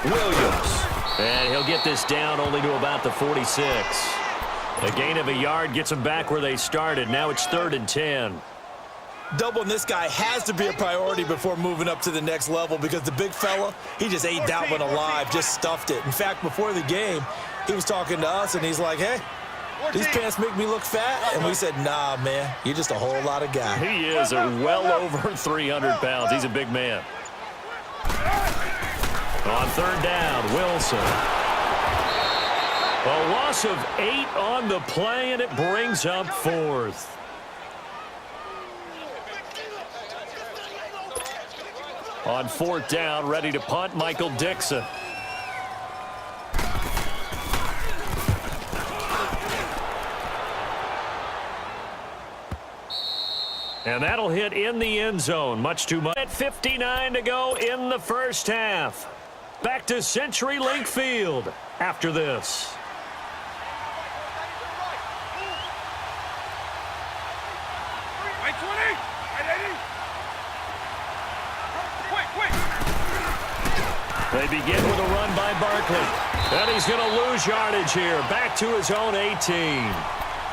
Williams. And he'll get this down only to about the 46. A gain of a yard gets them back where they started. Now it's 3rd and 10. Doubling this guy has to be a priority before moving up to the next level because the big fella, he just ate that one alive, just stuffed it. In fact, before the game, he was talking to us, and he's like, hey, these pants make me look fat? And we said, nah, man, you're just a whole lot of guy. He is well over 300 pounds. He's a big man. On 3rd down, Wilson. A loss of 8 on the play, and it brings up 4th. On 4th down, ready to punt, Michael Dixon. And that'll hit in the end zone. Much too much. At 59 to go in the first half. Back to CenturyLink Field after this. They begin with a run by Barkley. And he's going to lose yardage here. Back to his own 18.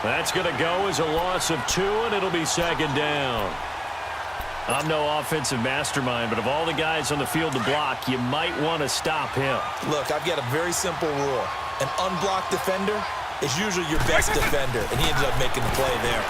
That's going to go as a loss of 2, and it'll be 2nd down. I'm no offensive mastermind, but of all the guys on the field to block, you might want to stop him. Look, I've got a very simple rule. An unblocked defender is usually your best defender, and he ended up making the play there.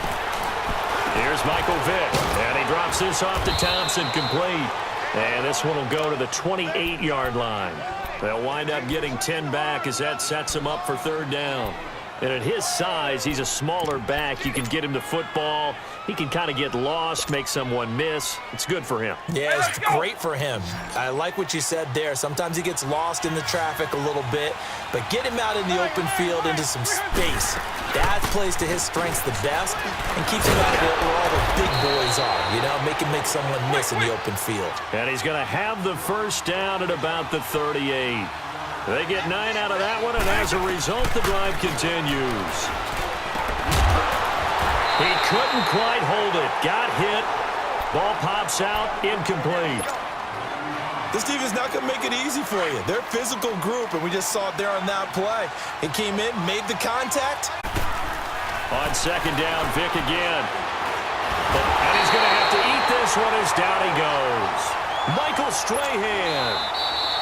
Here's Michael Vick, and he drops this off to Thompson, complete. And this one will go to the 28-yard line. They'll wind up getting 10 back as that sets him up for 3rd down. And at his size, he's a smaller back. You can get him the football. He can kind of get lost, make someone miss. It's good for him. Yeah, it's great for him. I like what you said there. Sometimes he gets lost in the traffic a little bit, but get him out in the open field into some space. That plays to his strengths the best and keeps him out of it where all the big boys are, you know, make him make someone miss in the open field. And he's going to have the first down at about the 38. They get 9 out of that one, and as a result, the drive continues. He couldn't quite hold it. Got hit. Ball pops out. Incomplete. This defense not going to make it easy for you. They're a physical group, and we just saw it there on that play. He came in, made the contact. On 2nd down, Vick again. And he's going to have to eat this one as down he goes. Michael Strahan.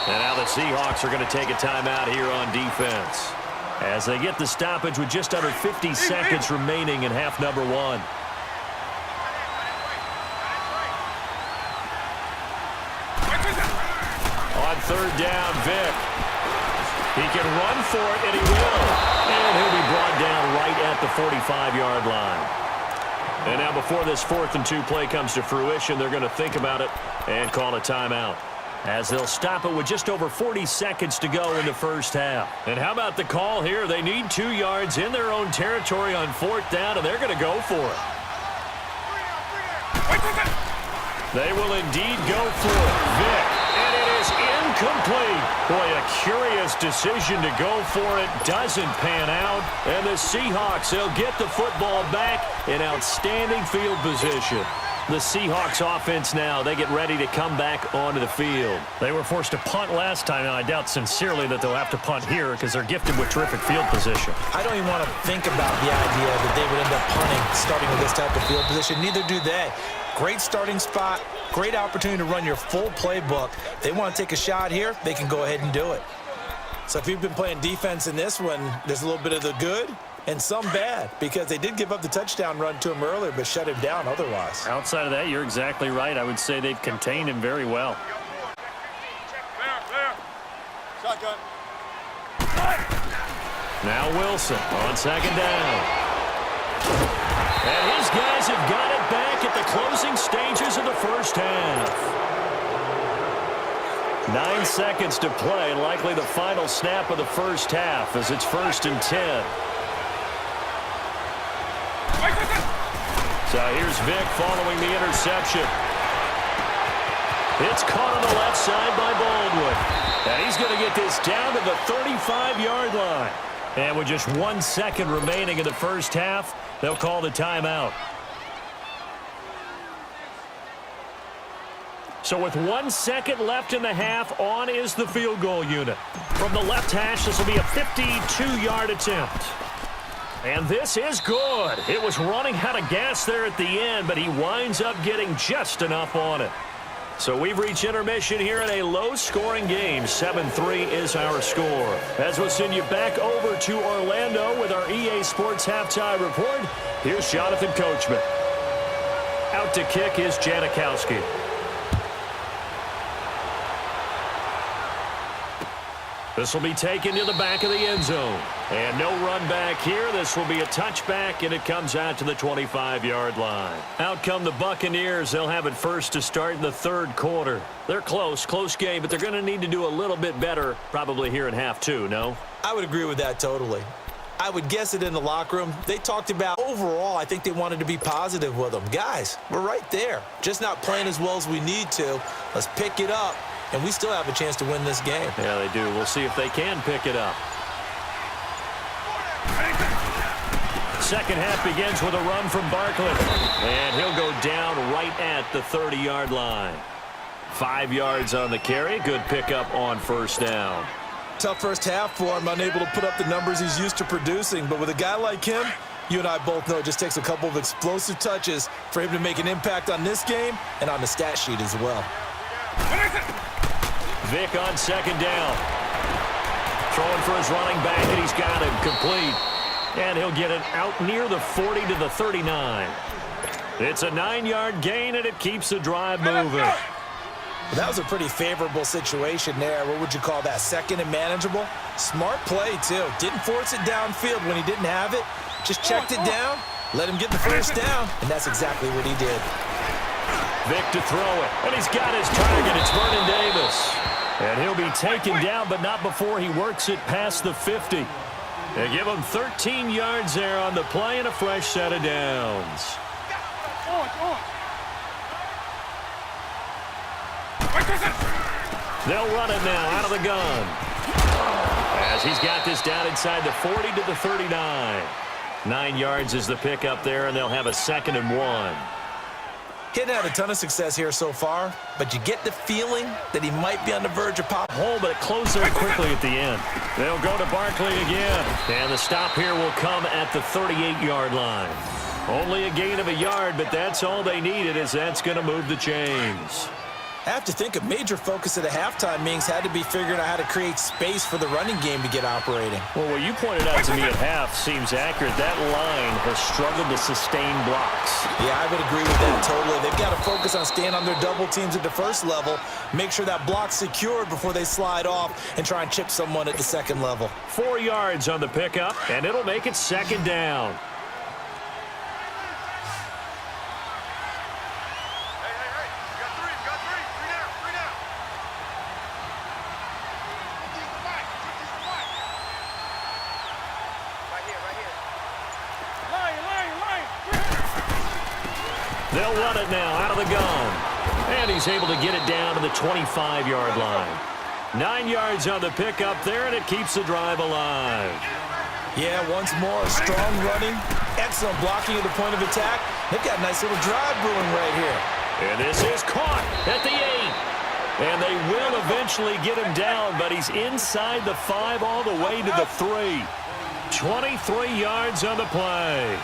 And now the Seahawks are going to take a timeout here on defense as they get the stoppage with just under 50 seconds remaining in half number 1. On 3rd down, Vick. He can run for it, and he will. And he'll be brought down right at the 45-yard line. And now before this 4th and 2 play comes to fruition, they're going to think about it and call a timeout, as they'll stop it with just over 40 seconds to go in the first half. And how about the call here? They need 2 yards in their own territory on 4th down, and they're going to go for it. They will indeed go for it. Vick, and it is incomplete. Boy, a curious decision to go for it. Doesn't pan out. And the Seahawks, they'll get the football back in outstanding field position. The Seahawks offense now, they get ready to come back onto the field. They were forced to punt last time, and I doubt sincerely that they'll have to punt here because they're gifted with terrific field position. I don't even want to think about the idea that they would end up punting starting with this type of field position. Neither do they. Great starting spot, great opportunity to run your full playbook. They want to take a shot here, they can go ahead and do it. So if you've been playing defense in this one, there's a little bit of the good and some bad, because they did give up the touchdown run to him earlier, but shut him down otherwise. Outside of that, you're exactly right. I would say they've contained him very well. Shotgun. Now Wilson on 2nd down. And his guys have got it back at the closing stages of the first half. 9 seconds to play, likely the final snap of the first half as it's 1st and 10. So here's Vick following the interception. It's caught on the left side by Baldwin. And he's going to get this down to the 35-yard line. And with just 1 second remaining in the first half, they'll call the timeout. So with 1 second left in the half, on is the field goal unit. From the left hash, this will be a 52-yard attempt. And this is good. It was running out of gas there at the end, but he winds up getting just enough on it. So we've reached intermission here in a low-scoring game. 7-3 is our score. As we'll send you back over to Orlando with our EA Sports Halftime Report, here's Jonathan Coachman. Out to kick is Janikowski. This will be taken to the back of the end zone. And no run back here. This will be a touchback, and it comes out to the 25-yard line. Out come the Buccaneers. They'll have it first to start in the third quarter. They're close game, but they're going to need to do a little bit better probably here in half two, no? I would agree with that totally. I would guess it in the locker room. They talked about overall, I think they wanted to be positive with them. Guys, we're right there. Just not playing as well as we need to. Let's pick it up. And we still have a chance to win this game. Yeah, they do. We'll see if they can pick it up. Second half begins with a run from Barkley. And he'll go down right at the 30-yard line. 5 yards on the carry. Good pickup on first down. Tough first half for him. Unable to put up the numbers he's used to producing. But with a guy like him, you and I both know it just takes a couple of explosive touches for him to make an impact on this game and on the stat sheet as well. Vick on second down. Throwing for his running back, and he's got him complete. And he'll get it out near the 40 to the 39. It's a 9-yard gain, and it keeps the drive moving. Well, that was a pretty favorable situation there. What would you call that? Second and manageable? Smart play, too. Didn't force it downfield when he didn't have it. Just checked it down, let him get the first down, and that's exactly what he did. Vick to throw it, and he's got his target. It's Vernon Davis. And he'll be taken down, but not before he works it past the 50. They give him 13 yards there on the play and a fresh set of downs. They'll run it now out of the gun. As he's got this down inside the 40 to the 39. 9 yards is the pickup there, and they'll have a 2nd and 1. He hadn't had a ton of success here so far, but you get the feeling that he might be on the verge of pop hole, but it closed there quickly at the end. They'll go to Barkley again, and the stop here will come at the 38-yard line. Only a gain of a yard, but that's all they needed, as that's going to move the chains. I have to think a major focus at a halftime means had to be figuring out how to create space for the running game to get operating. Well, what you pointed out to me at half seems accurate. That line has struggled to sustain blocks. Yeah, I would agree with that totally. They've got to focus on staying on their double teams at the first level, make sure that block's secured before they slide off and try and chip someone at the second level. 4 yards on the pickup, and it'll make it 2nd down. They'll run it now out of the gun. And he's able to get it down to the 25-yard line. 9 yards on the pickup there, and it keeps the drive alive. Yeah, once more, strong running, excellent blocking at the point of attack. They've got a nice little drive brewing right here. And this is caught at the 8. And they will eventually get him down, but he's inside the 5 all the way to the 3. 23 yards on the play.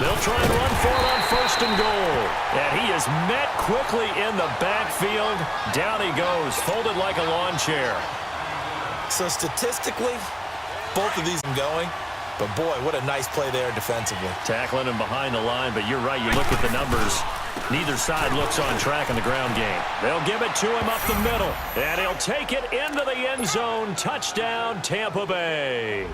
They'll try and run for it on 1st and goal. And he is met quickly in the backfield. Down he goes, folded like a lawn chair. So statistically, both of these are going. But boy, what a nice play there defensively. Tackling him behind the line, but you're right, you look at the numbers. Neither side looks on track in the ground game. They'll give it to him up the middle. And he'll take it into the end zone. Touchdown, Tampa Bay.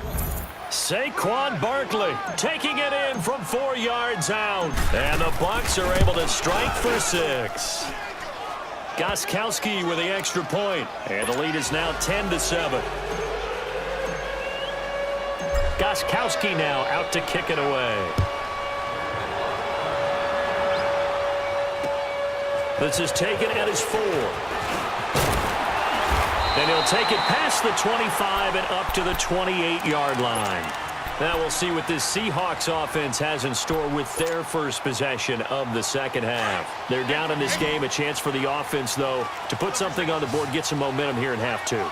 Saquon Barkley taking it in from 4 yards out. And the Bucs are able to strike for 6. Gostkowski with the extra point. And the lead is now 10-7. Gostkowski now out to kick it away. This is taken at his 4. And he'll take it past the 25 and up to the 28-yard line. Now we'll see what this Seahawks offense has in store with their first possession of the second half. They're down in this game. A chance for the offense, though, to put something on the board, get some momentum here in half two.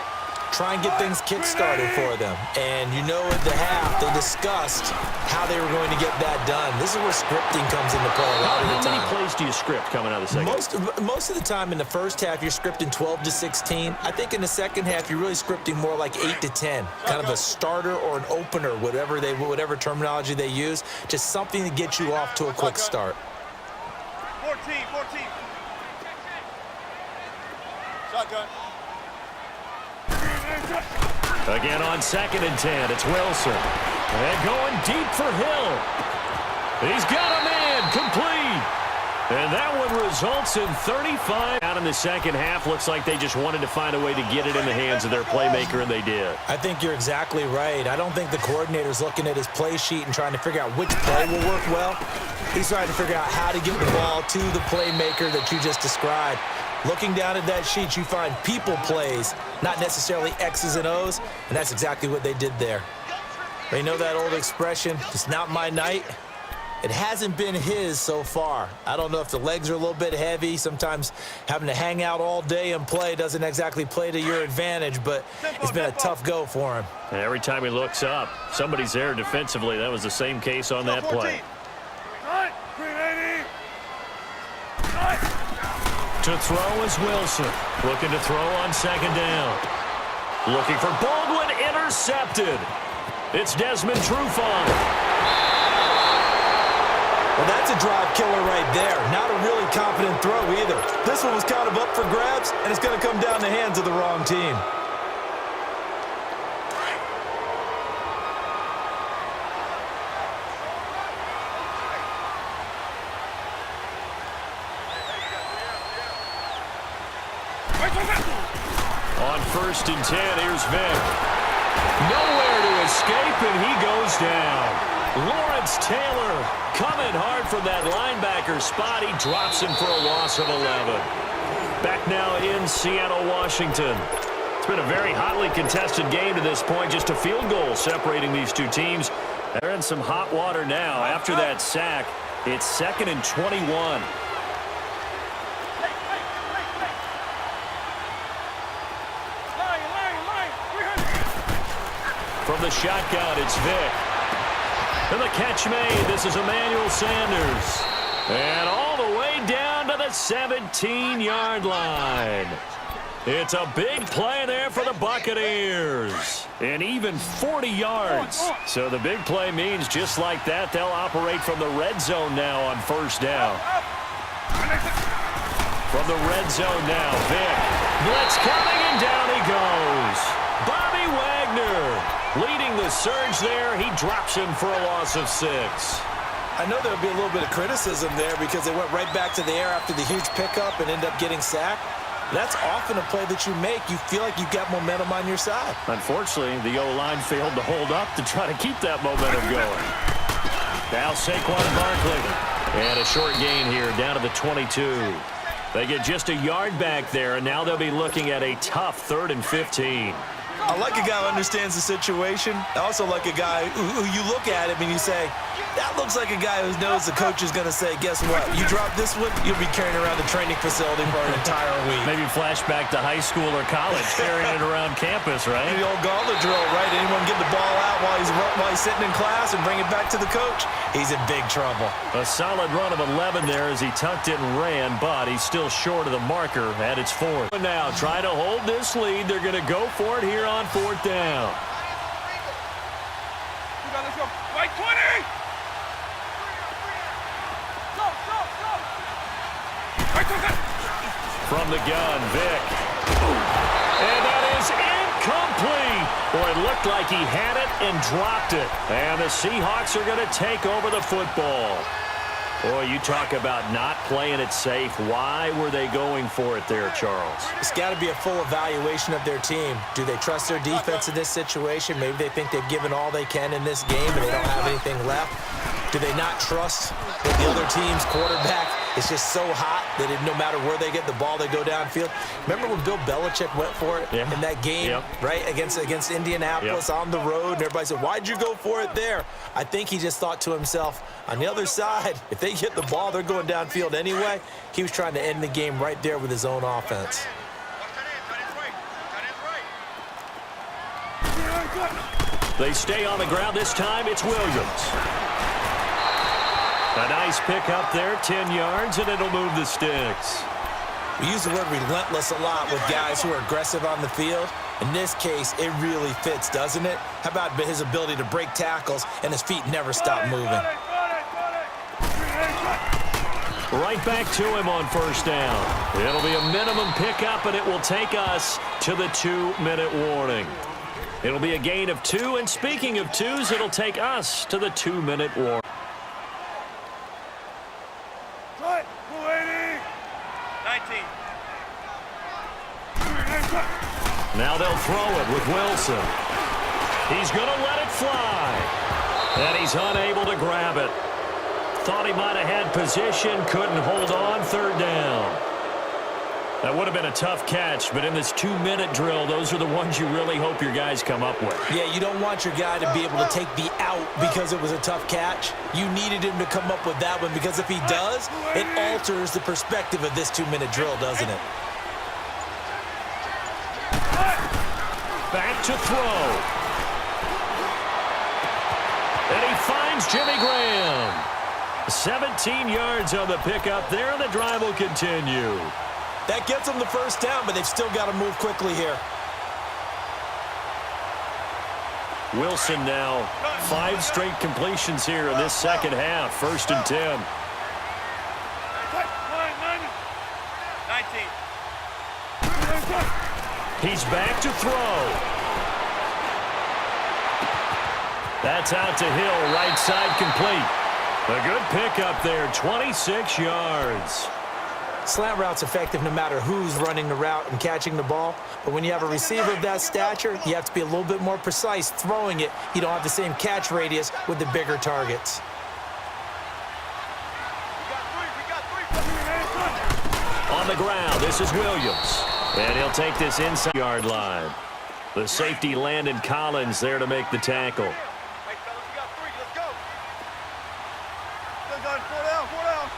Try and get things kick-started for them. And you know at the half, they discussed how they were going to get that done. This is where scripting comes into play a lot of the time. How many plays do you script coming out of the second? Most of the time in the first half, you're scripting 12 to 16. I think in the second half, you're really scripting more like 8 to 10. Kind of a starter or an opener, whatever terminology they use. Just something to get you off to a quick start. 14. Shotgun. Again on 2nd and 10, it's Wilson. And going deep for Hill. He's got a man, complete. And that one results in 35. Out in the second half, looks like they just wanted to find a way to get it in the hands of their playmaker, and they did. I think you're exactly right. I don't think the coordinator's looking at his play sheet and trying to figure out which play will work well. He's trying to figure out how to get the ball to the playmaker that you just described. Looking down at that sheet, you find people plays, not necessarily X's and O's, and that's exactly what they did there. They know that old expression, it's not my night. It hasn't been his so far. I don't know if the legs are a little bit heavy. Sometimes having to hang out all day and play doesn't exactly play to your advantage, but it's been a tough go for him. And every time he looks up, somebody's there defensively. That was the same case on that play. To throw is Wilson. Looking to throw on 2nd down. Looking for Baldwin, intercepted. It's Desmond Trufant. Well, that's a drive killer right there. Not a really confident throw either. This one was kind of up for grabs, and it's going to come down the hands of the wrong team. On 1st and 10, here's Vic. Nowhere to escape, and he goes down. Lawrence Taylor coming hard from that linebacker spot. He drops him for a loss of 11. Back now in Seattle, Washington. It's been a very hotly contested game to this point. Just a field goal separating these two teams. They're in some hot water now. After that sack, it's 2nd and 21. From the shotgun, it's Vic. And the catch made. This is Emmanuel Sanders. And all the way down to the 17-yard line. It's a big play there for the Buccaneers. And even 40 yards. So the big play means just like that, they'll operate from the red zone now on 1st down. From the red zone now, Vic. Blitz coming, and down he goes. Bobby Wagner leading the surge there. He drops him for a loss of 6. I know there'll be a little bit of criticism there because they went right back to the air after the huge pickup and end up getting sacked. That's often a play that you make. You feel like you've got momentum on your side. Unfortunately, the O-line failed to hold up to try to keep that momentum going. Now Saquon Barkley. And a short gain here down to the 22. They get just a yard back there, and now they'll be looking at a tough 3rd and 15. I like a guy who understands the situation. I also like a guy who you look at him and you say, that looks like a guy who knows the coach is going to say, guess what? You drop this one, you'll be carrying around the training facility for an entire week. Maybe flashback to high school or college, carrying it around campus, right? The old gauntlet drill, right? Anyone get the ball out while he's sitting in class and bring it back to the coach? He's in big trouble. A solid run of 11 there as he tucked it and ran, but he's still short of the marker at its 4th. Now, try to hold this lead. They're going to go for it here on 4th down. Let's go. Right 20! From the gun, Vic. And that is incomplete. Boy, it looked like he had it and dropped it. And the Seahawks are going to take over the football. Boy, you talk about not playing it safe. Why were they going for it there, Charles? It's got to be a full evaluation of their team. Do they trust their defense in this situation? Maybe they think they've given all they can in this game and they don't have anything left. Do they not trust that the other team's quarterback is just so hot that no matter where they get the ball, they go downfield? Remember when Bill Belichick went for it in that game, right, against Indianapolis on the road, and everybody said, why'd you go for it there? I think he just thought to himself, on the other side, if they get the ball, they're going downfield anyway. He was trying to end the game right there with his own offense. They stay on the ground. This time it's Williams. A nice pick up there, 10 yards, and it'll move the sticks. We use the word relentless a lot with guys who are aggressive on the field. In this case, it really fits, doesn't it? How about his ability to break tackles and his feet never stop moving? Right back to him on first down. It'll be a minimum pickup, and it will take us to the 2-minute warning. It'll be a gain of 2, and speaking of 2s, it'll take us to the 2-minute warning. Now they'll throw it with Wilson. He's going to let it fly. And he's unable to grab it. Thought he might have had position, couldn't hold on, third down. That would have been a tough catch, but in this 2-minute drill, those are the ones you really hope your guys come up with. Yeah, you don't want your guy to be able to take the out because it was a tough catch. You needed him to come up with that one because if he does, it alters the perspective of this 2-minute drill, doesn't it? Back to throw. And he finds Jimmy Graham. 17 yards on the pickup there, and the drive will continue. That gets them the first down, but they've still got to move quickly here. Wilson now, 5 straight completions here in this second half. First and 10. 19. He's back to throw. That's out to Hill, right side complete. A good pickup there, 26 yards. Slant route's effective no matter who's running the route and catching the ball. But when you have a receiver of that stature, you have to be a little bit more precise throwing it. You don't have the same catch radius with the bigger targets. On the ground, this is Williams. And he'll take this inside yard line. The safety Landon Collins there to make the tackle. Hey, fellas, we got 3. Let's go. Still going. 4 down. 4 down.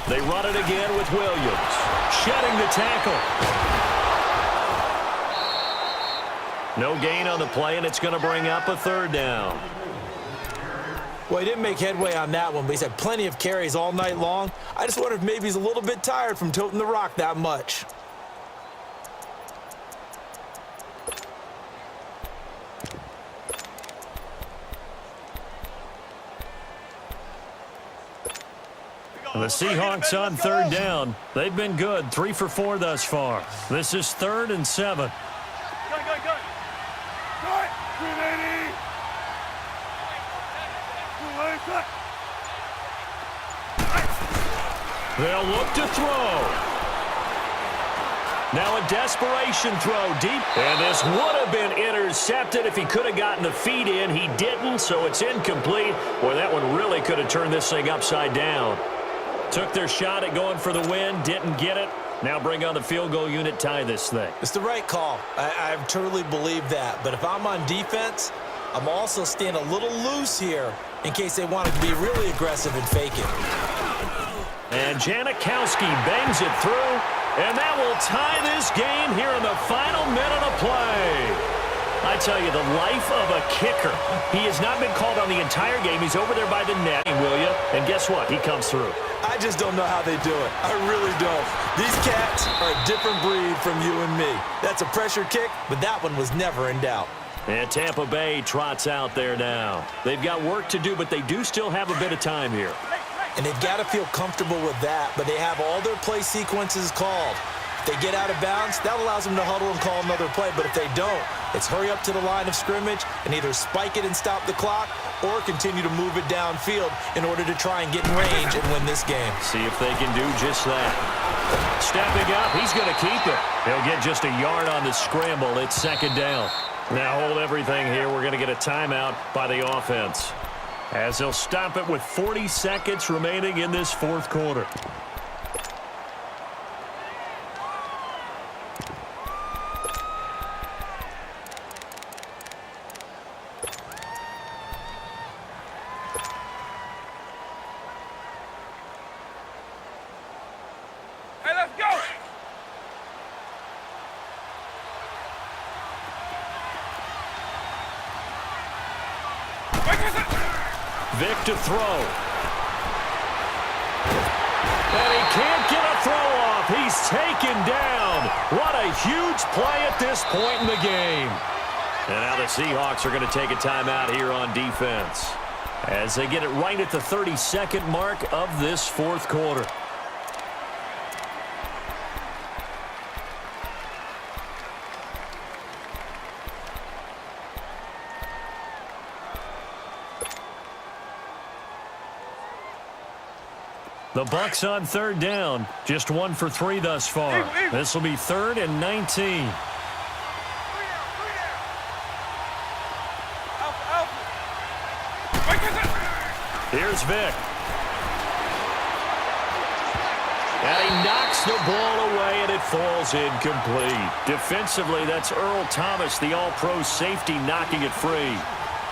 They run it again with Williams. Shedding the tackle. No gain on the play, and it's going to bring up a third down. Well, he didn't make headway on that one, but he's had plenty of carries all night long. I just wonder if maybe he's a little bit tired from toting the rock that much. The Seahawks on third down. They've been good, 3 for 4 thus far. This is 3rd and 7. Gun. Cut. 380. They'll look to throw. Now a desperation throw deep. And this would have been intercepted if he could have gotten the feet in. He didn't, so it's incomplete. Boy, that one really could have turned this thing upside down. Took their shot at going for the win, didn't get it. Now bring on the field goal unit, tie this thing. It's the right call. I totally believe that. But if I'm on defense, I'm also staying a little loose here in case they wanted to be really aggressive and fake it. And Janikowski bangs it through, and that will tie this game here in the final minute of play. I tell you, the life of a kicker. He has not been called on the entire game. He's over there by the net, will you? And guess what? He comes through. I just don't know how they do it. I really don't. These cats are a different breed from you and me. That's a pressure kick, but that one was never in doubt. And Tampa Bay trots out there now. They've got work to do, but they do still have a bit of time here. And they've got to feel comfortable with that, but they have all their play sequences called. If they get out of bounds, that allows them to huddle and call another play, but if they don't, it's hurry up to the line of scrimmage and either spike it and stop the clock or continue to move it downfield in order to try and get in range and win this game. See if they can do just that. Stepping up, he's going to keep it. He'll get just a yard on the scramble. It's second down. Now hold everything here. We're going to get a timeout by the offense. as they'll stop it with 40 seconds remaining in this fourth quarter. Hey, let's go! Vic to throw. And he can't get a throw off. He's taken down. What a huge play at this point in the game. And now the Seahawks are going to take a timeout here on defense as they get it right at the 32nd mark of this fourth quarter. The Bucs on third down. Just 1 for 3 thus far. This will be 3rd and 19. Here's Vic. And he knocks the ball away, and it falls incomplete. Defensively, that's Earl Thomas, the all-pro safety, knocking it free.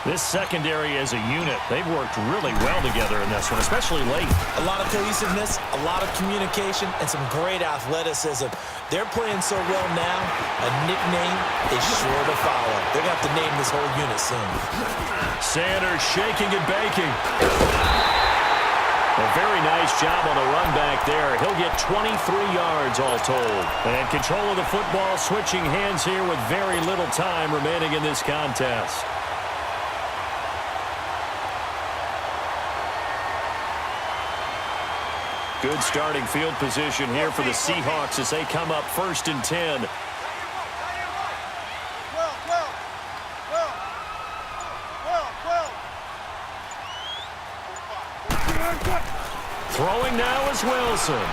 This secondary as a unit, they've worked really well together in this one, especially late. A lot of cohesiveness, a lot of communication, and some great athleticism. They're playing so well now, a nickname is sure to follow. They're going to have to name this whole unit soon. Sanders shaking and baking. A very nice job on the run back there. He'll get 23 yards all told. And control of the football, switching hands here with very little time remaining in this contest. Good starting field position here for the Seahawks as they come up 1st and 10. Throwing now is Wilson.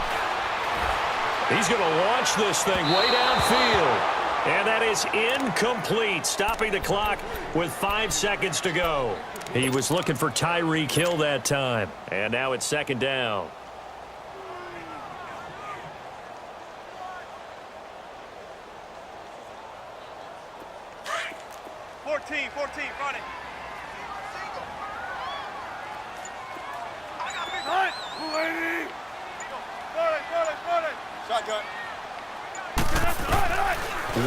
He's going to launch this thing way downfield. And that is incomplete, stopping the clock with 5 seconds to go. He was looking for Tyreek Hill that time. And now it's 2nd down. 14, running. Hunt! Shotgun.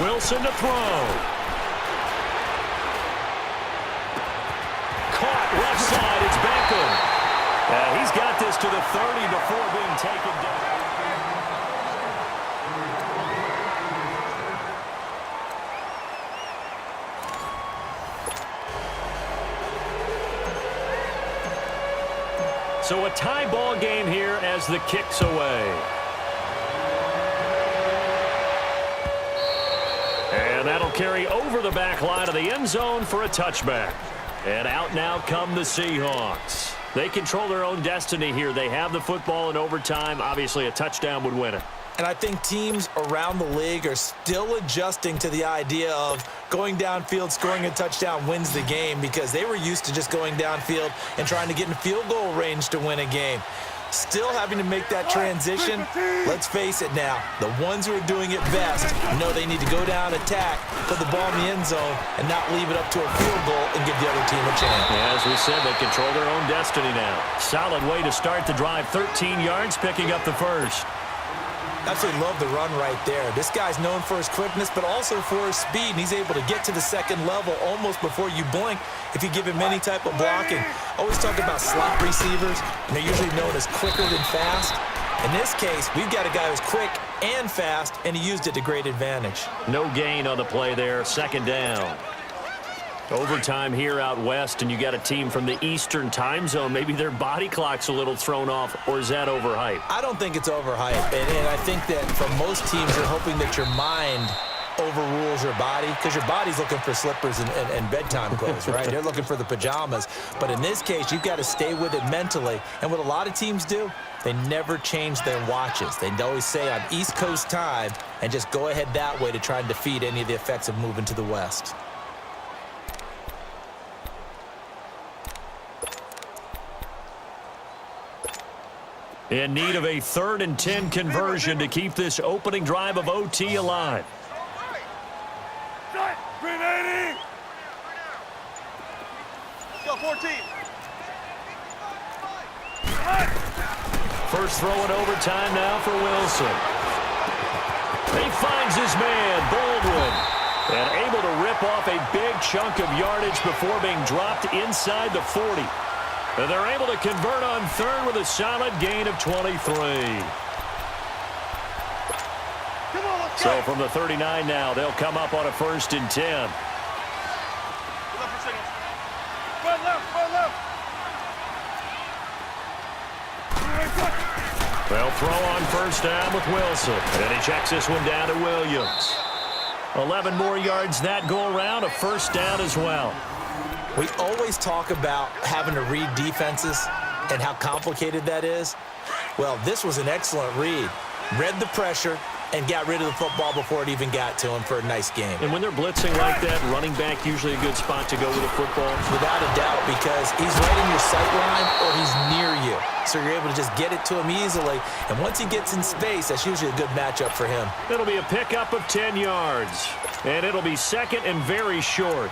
Wilson to throw. Caught left side. It's Beckham. He's got this to the 30 before being taken down. So a tie ball game here as the kick's away. And that'll carry over the back line of the end zone for a touchback. And out now come the Seahawks. They control their own destiny here. They have the football in overtime. Obviously, a touchdown would win it. And I think teams around the league are still adjusting to the idea of going downfield, scoring a touchdown wins the game, because they were used to just going downfield and trying to get in field goal range to win a game. Still having to make that transition. Let's face it now, the ones who are doing it best know they need to go down, attack, put the ball in the end zone, and not leave it up to a field goal and give the other team a chance. Yeah, as we said, they control their own destiny now. Solid way to start the drive. 13 yards, picking up the first. Absolutely love the run right there. This guy's known for his quickness, but also for his speed, and he's able to get to the second level almost before you blink if you give him any type of blocking. Always talk about slot receivers, and they're usually known as quicker than fast. In this case, we've got a guy who's quick and fast, and he used it to great advantage. No gain on the play there, 2nd down. Overtime here out west, and you got a team from the Eastern time zone. Maybe their body clock's a little thrown off, or is that overhyped? I don't think it's overhyped, and I think that for most teams, you're hoping that your mind overrules your body, because your body's looking for slippers and bedtime clothes, right? They're looking for the pajamas. But in this case, you've got to stay with it mentally. And what a lot of teams do, they never change their watches. They always say on East Coast time and just go ahead that way to try and defeat any of the effects of moving to the West. In need of a 3rd and 10 conversion to keep this opening drive of OT alive. 380. Let's go, 14. First throw in overtime now for Wilson. He finds his man, Baldwin, and able to rip off a big chunk of yardage before being dropped inside the 40. And they're able to convert on 3rd with a solid gain of 23. So from the 39 now, they'll come up on a 1st and 10. They'll throw on 1st down with Wilson. And he checks this one down to Williams. 11 more yards that go around, a 1st down as well. We always talk about having to read defenses and how complicated that is. Well, this was an excellent read. Read the pressure and got rid of the football before it even got to him for a nice game. And when they're blitzing like that, running back usually a good spot to go with a football. Without a doubt, because he's right in your sight line or he's near you. So you're able to just get it to him easily. And once he gets in space, that's usually a good matchup for him. It'll be a pickup of 10 yards. And it'll be 2nd and very short.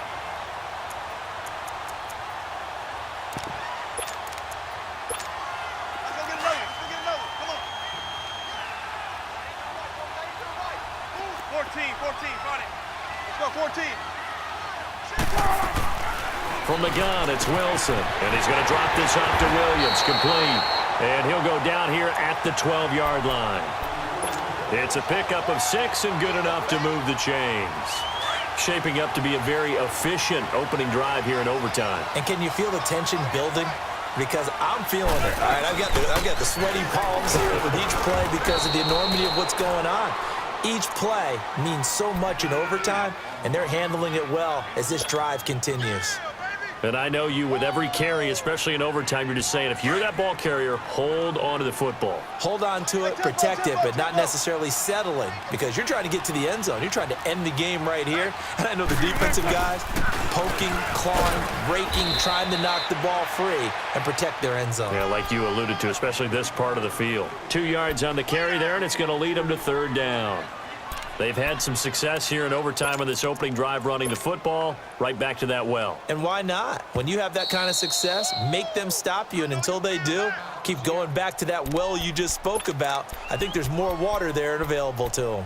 From the gun, it's Wilson. And he's going to drop this off to Williams. Complete. And he'll go down here at the 12-yard line. It's a pickup of 6 and good enough to move the chains. Shaping up to be a very efficient opening drive here in overtime. And can you feel the tension building? Because I'm feeling it. All right, I've got the sweaty palms here with each play because of the enormity of what's going on. Each play means so much in overtime, and they're handling it well as this drive continues. And I know you, with every carry, especially in overtime, you're just saying, if you're that ball carrier, hold on to the football. Hold on to it, protect it, but not necessarily settling, because you're trying to get to the end zone. You're trying to end the game right here. And I know the defensive guys poking, clawing, breaking, trying to knock the ball free and protect their end zone. Yeah, like you alluded to, especially this part of the field. 2 yards on the carry there, and it's going to lead them to 3rd down. They've had some success here in overtime on this opening drive running the football. Right back to that well. And why not? When you have that kind of success, make them stop you. And until they do, keep going back to that well you just spoke about. I think there's more water there and available to them.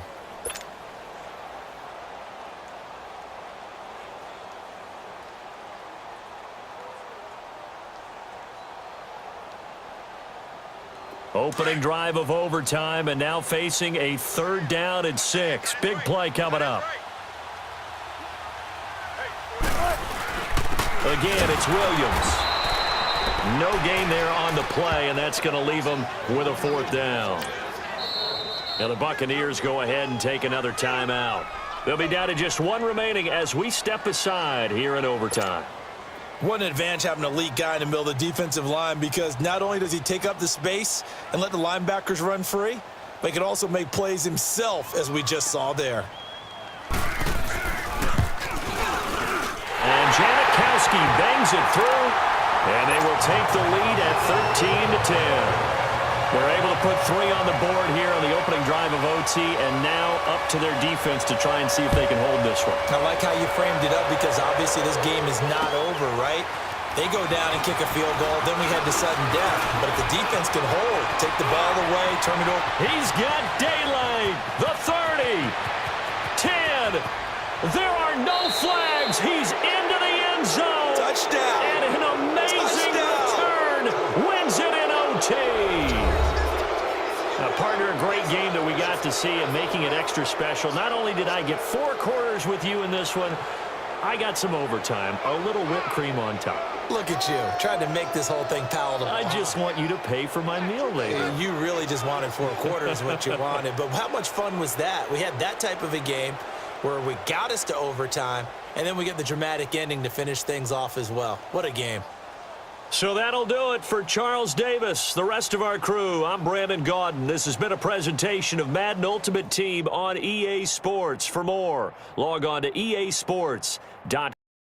Opening drive of overtime, and now facing a 3rd down and 6. Big play coming up. Again, it's Williams. No gain there on the play, and that's going to leave them with a 4th down. Now the Buccaneers go ahead and take another timeout. They'll be down to just 1 remaining as we step aside here in overtime. What an advantage having an elite guy in the middle of the defensive line, because not only does he take up the space and let the linebackers run free, but he can also make plays himself, as we just saw there. And Janikowski bangs it through, and they will take the lead at 13-10. They're able to put 3 on the board here on the opening drive of OT, and now up to their defense to try and see if they can hold this one. I like how you framed it up, because obviously this game is not over, right? They go down and kick a field goal, then we head to sudden death. But if the defense can hold, take the ball away, turn it over. He's got daylight. The 30. 10. There are no flags. He's into the end zone. Touchdown. And an amazing return wins it in OT. Now, partner, a great game that we got to see, and making it extra special. Not only did I get 4 quarters with you in this one, I got some overtime, a little whipped cream on top. Look at you, trying to make this whole thing palatable. I just want you to pay for my meal later. You really just wanted 4 quarters what you wanted. But how much fun was that? We had that type of a game where we got us to overtime, and then we get the dramatic ending to finish things off as well. What a game. So that'll do it for Charles Davis, the rest of our crew. I'm Brandon Gaudin. This has been a presentation of Madden Ultimate Team on EA Sports. For more, log on to easports.com.